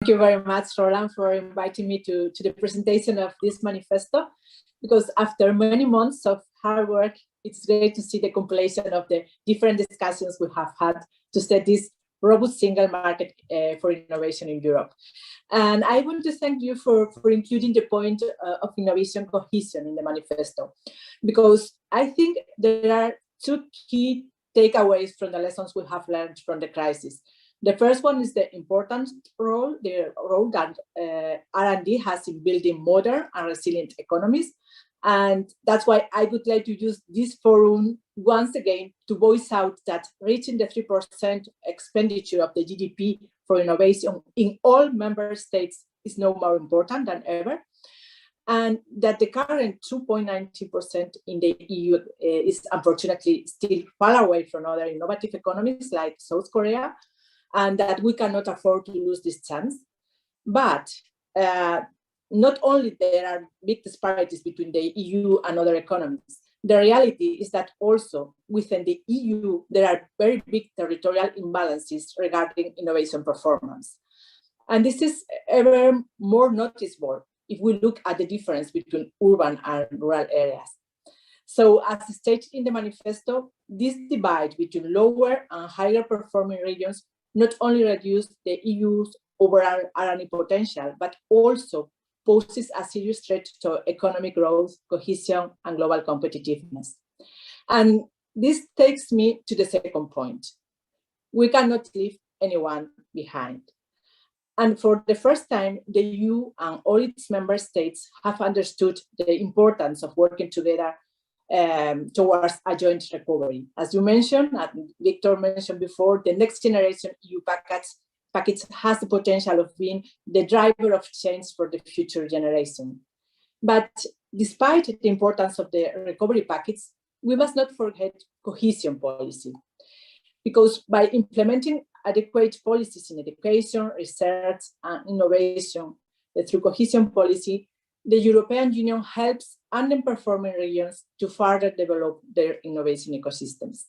Thank you very much, Roland, for inviting me to the presentation of this manifesto, because after many months of hard work, it's great to see the compilation of the different discussions we have had to set this robust single market for innovation in Europe. And I want to thank you for including the point of innovation cohesion in the manifesto, because I think there are two key takeaways from the lessons we have learned from the crisis. The first one is the important role that R&D has in building modern and resilient economies. And that's why I would like to use this forum once again to voice out that reaching the 3% expenditure of the GDP for innovation in all member states is no more important than ever. And that the current 2.90% in the EU is unfortunately still far away from other innovative economies like South Korea, and that we cannot afford to lose this chance. But not only there are big disparities between the EU and other economies, the reality is that also within the EU, there are very big territorial imbalances regarding innovation performance. And this is ever more noticeable if we look at the difference between urban and rural areas. So as stated in the manifesto, this divide between lower and higher performing regions not only reduce the EU's overall R&D potential, but also poses a serious threat to economic growth, cohesion, and global competitiveness. And this takes me to the second point. We cannot leave anyone behind. And for the first time, the EU and all its member states have understood the importance of working together towards a joint recovery. As you mentioned, and Victor mentioned before, the next generation EU package has the potential of being the driver of change for the future generation. But despite the importance of the recovery package, we must not forget cohesion policy. Because by implementing adequate policies in education, research, and innovation through cohesion policy, the European Union helps underperforming regions to further develop their innovation ecosystems.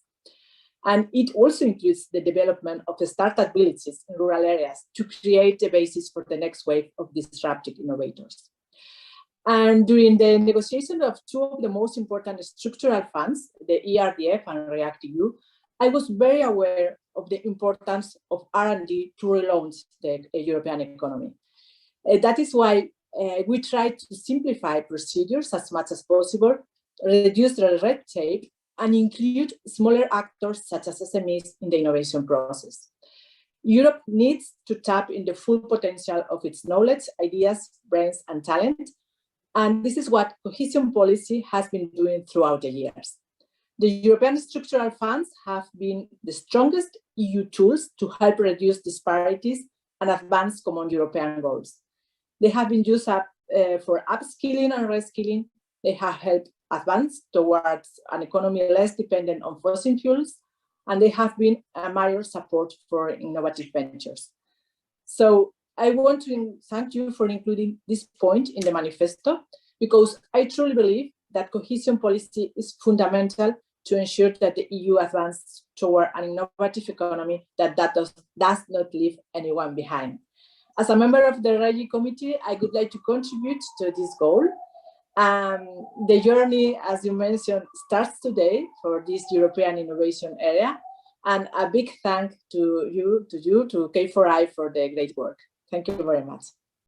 And it also includes the development of startup villages in rural areas to create the basis for the next wave of disruptive innovators. And during the negotiation of two of the most important structural funds, the ERDF and REACT-EU, I was very aware of the importance of R&D to relaunch the European economy. That is why we try to simplify procedures as much as possible, reduce the red tape, and include smaller actors such as SMEs in the innovation process. Europe needs to tap in the full potential of its knowledge, ideas, brains, and talent. And this is what cohesion policy has been doing throughout the years. The European structural funds have been the strongest EU tools to help reduce disparities and advance common European goals. They have been used up for upskilling and reskilling. They have helped advance towards an economy less dependent on fossil fuels, and they have been a major support for innovative ventures. So I want to thank you for including this point in the manifesto, because I truly believe that cohesion policy is fundamental to ensure that the EU advances toward an innovative economy that does not leave anyone behind. As a member of the REGI committee, I would like to contribute to this goal. The journey, as you mentioned, starts today for this European innovation area. And a big thank to you, to K4I, for the great work. Thank you very much.